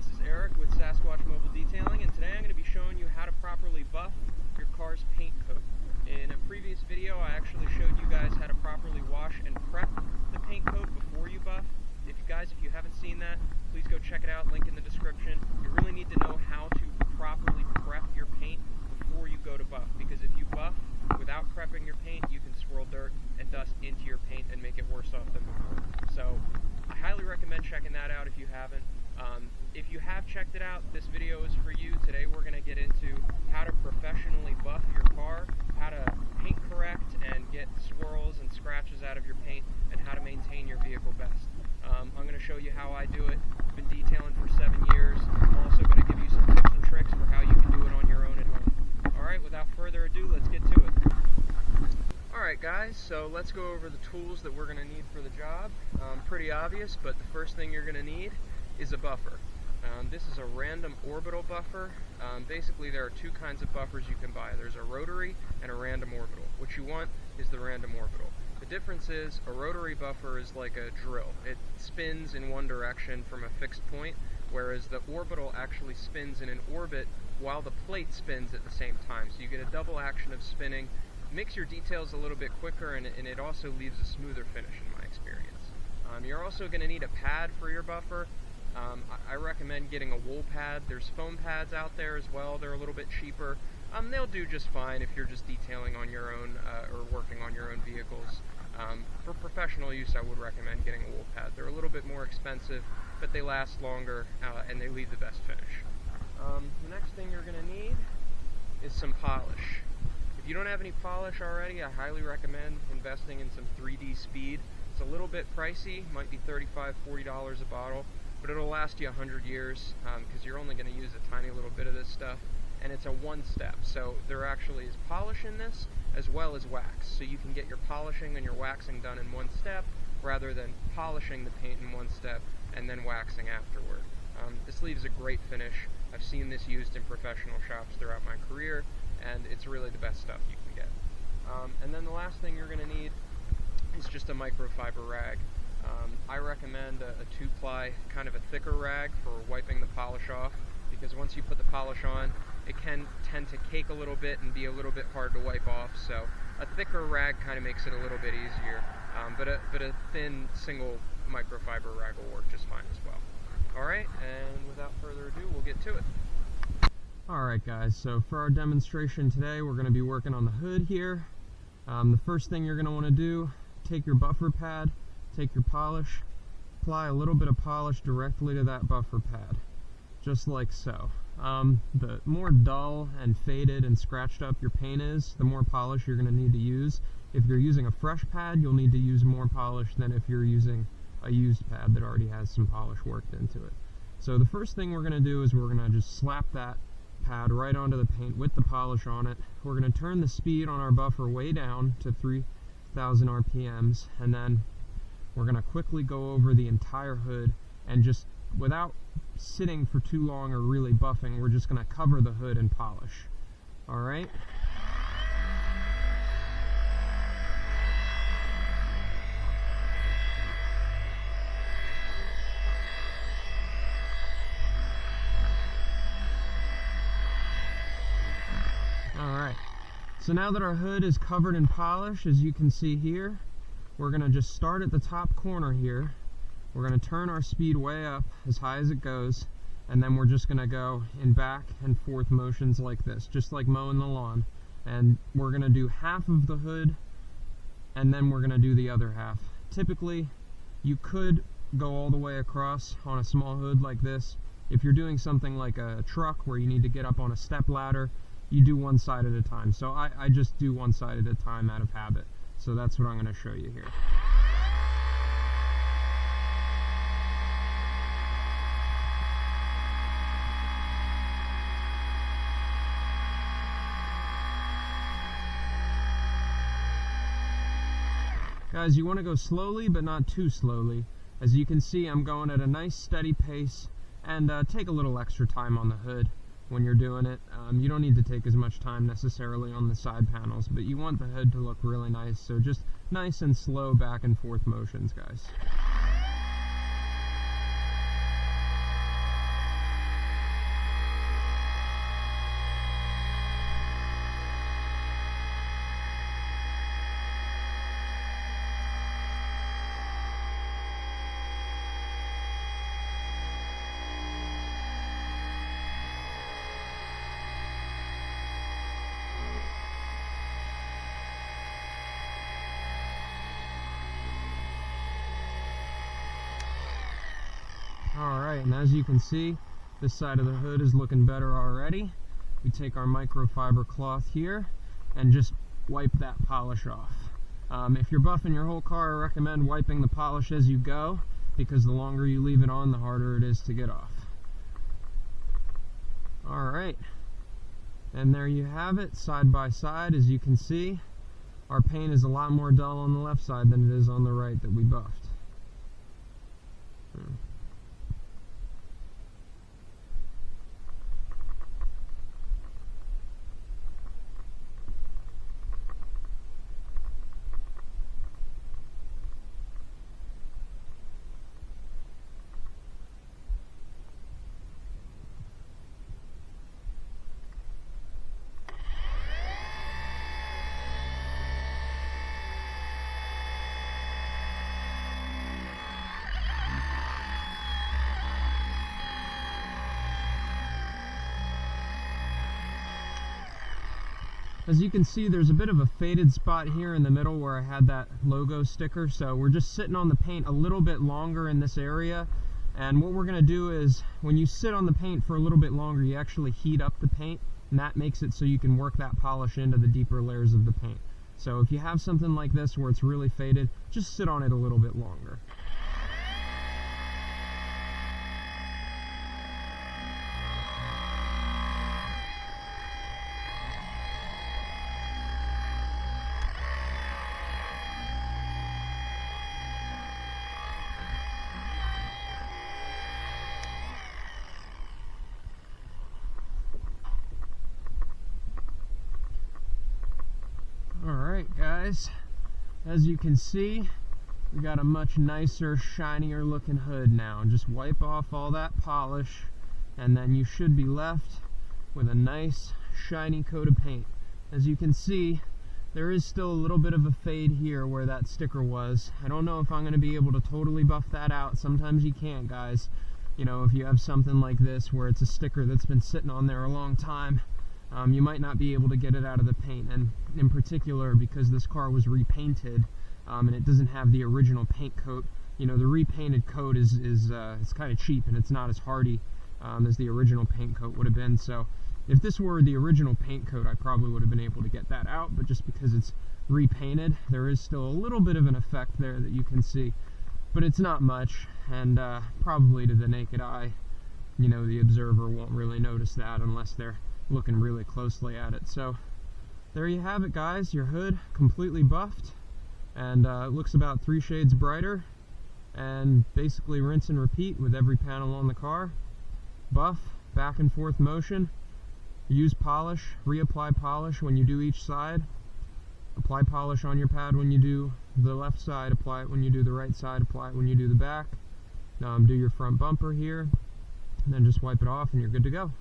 this is Eric with Sasquatch Mobile Detailing, and today I'm going to be showing you how to properly buff your car's paint coat. In a previous video, I actually showed you guys how to properly wash and prep the paint coat before you buff. If you haven't seen that, please go check it out, link in the description. You really need to know how to properly prep your paint before you go to buff, because if you buff without prepping your paint, you can swirl dirt and dust into your paint and make it worse off than before. So I highly recommend checking that out if you haven't. If you have checked it out, this video is for you. Today we're going to get into how to professionally buff your car, how to paint correct and get swirls and scratches out of your paint, and how to maintain your vehicle best. I'm going to show you how I do it. I've been detailing for 7 years. I'm also going to give you some tips and tricks for how you can do it on your own at home. Alright, without further ado, let's get to it. Alright guys, so let's go over the tools that we're going to need for the job. Pretty obvious, but the first thing you're going to need is a buffer. This is a random orbital buffer. Basically there are two kinds of buffers you can buy. There's a rotary and a random orbital. What you want is the random orbital. The difference is a rotary buffer is like a drill. It spins in one direction from a fixed point, whereas the orbital actually spins in an orbit while the plate spins at the same time. So you get a double action of spinning, makes your details a little bit quicker, and it also leaves a smoother finish in my experience. You're also going to need a pad for your buffer. I recommend getting a wool pad. There's foam pads out there as well. They're a little bit cheaper. They'll do just fine if you're just detailing on your own or working on your own vehicles. For professional use, I would recommend getting a wool pad. They're a little bit more expensive, but they last longer and they leave the best finish. The next thing you're going to need is some polish. If you don't have any polish already, I highly recommend investing in some 3D Speed. It's a little bit pricey, might be $35, $40 a bottle, but it'll last you 100 years because you're only going to use a tiny little bit of this stuff, and it's a one-step. So there actually is polish in this as well as wax. So you can get your polishing and your waxing done in one step rather than polishing the paint in one step and then waxing afterward. This leaves a great finish. I've seen this used in professional shops throughout my career, and it's really the best stuff you can get. And then the last thing you're going to need is just a microfiber rag. I recommend a 2-ply, kind of a thicker rag for wiping the polish off, because once you put the polish on, it can tend to cake a little bit and be a little bit hard to wipe off. So a thicker rag kind of makes it a little bit easier, but a thin single microfiber rag will work just fine as well. Alright, and without further ado, we'll get to it. Alright guys, so for our demonstration today, we're going to be working on the hood here. The first thing you're going to want to do, take your buffer pad, take your polish, apply a little bit of polish directly to that buffer pad, just like so. The more dull and faded and scratched up your paint is, the more polish you're going to need to use. If you're using a fresh pad, you'll need to use more polish than if you're using a used pad that already has some polish worked into it. So the first thing we're going to do is we're going to just slap that pad right onto the paint with the polish on it. We're going to turn the speed on our buffer way down to 3,000 RPMs, and then we're going to quickly go over the entire hood, and just without sitting for too long or really buffing, we're just going to cover the hood and polish. Alright? Alright, so now that our hood is covered in polish, as you can see here, we're going to just start at the top corner here. We're going to turn our speed way up as high as it goes, and then we're just going to go in back and forth motions like this, just like mowing the lawn. And we're going to do half of the hood, and then we're going to do the other half. Typically, you could go all the way across on a small hood like this. If you're doing something like a truck where you need to get up on a step ladder, you do one side at a time. So I just do one side at a time out of habit. So that's what I'm going to show you here. Guys, you want to go slowly, but not too slowly. As you can see, I'm going at a nice steady pace, and take a little extra time on the hood when you're doing it. You don't need to take as much time necessarily on the side panels, but you want the hood to look really nice, so just nice and slow back and forth motions, guys. Alright, and as you can see, this side of the hood is looking better already. We take our microfiber cloth here and just wipe that polish off. If you're buffing your whole car, I recommend wiping the polish as you go, because the longer you leave it on, the harder it is to get off. Alright, and there you have it, side by side. As you can see, our paint is a lot more dull on the left side than it is on the right that we buffed. As you can see, there's a bit of a faded spot here in the middle where I had that logo sticker, so we're just sitting on the paint a little bit longer in this area. And what we're going to do is, when you sit on the paint for a little bit longer, you actually heat up the paint, and that makes it so you can work that polish into the deeper layers of the paint. So if you have something like this where it's really faded, just sit on it a little bit longer. Alright guys, as you can see, we got a much nicer, shinier looking hood now. Just wipe off all that polish, and then you should be left with a nice, shiny coat of paint. As you can see, there is still a little bit of a fade here where that sticker was. I don't know if I'm going to be able to totally buff that out. Sometimes you can't, guys. You know, if you have something like this where it's a sticker that's been sitting on there a long time, you might not be able to get it out of the paint. And in particular, because this car was repainted and it doesn't have the original paint coat, you know, the repainted coat is it's kind of cheap, and it's not as hardy as the original paint coat would have been. So if this were the original paint coat, I probably would have been able to get that out, but just because it's repainted, there is still a little bit of an effect there that you can see, but it's not much, and probably to the naked eye, you know, the observer won't really notice that unless they're looking really closely at it. So there you have it, guys, your hood completely buffed, and it looks about 3 shades brighter, and basically rinse and repeat with every panel on the car. Buff, back and forth motion, use polish, reapply polish when you do each side, apply polish on your pad when you do the left side, apply it when you do the right side, apply it when you do the back. Do your front bumper here, and then just wipe it off and you're good to go.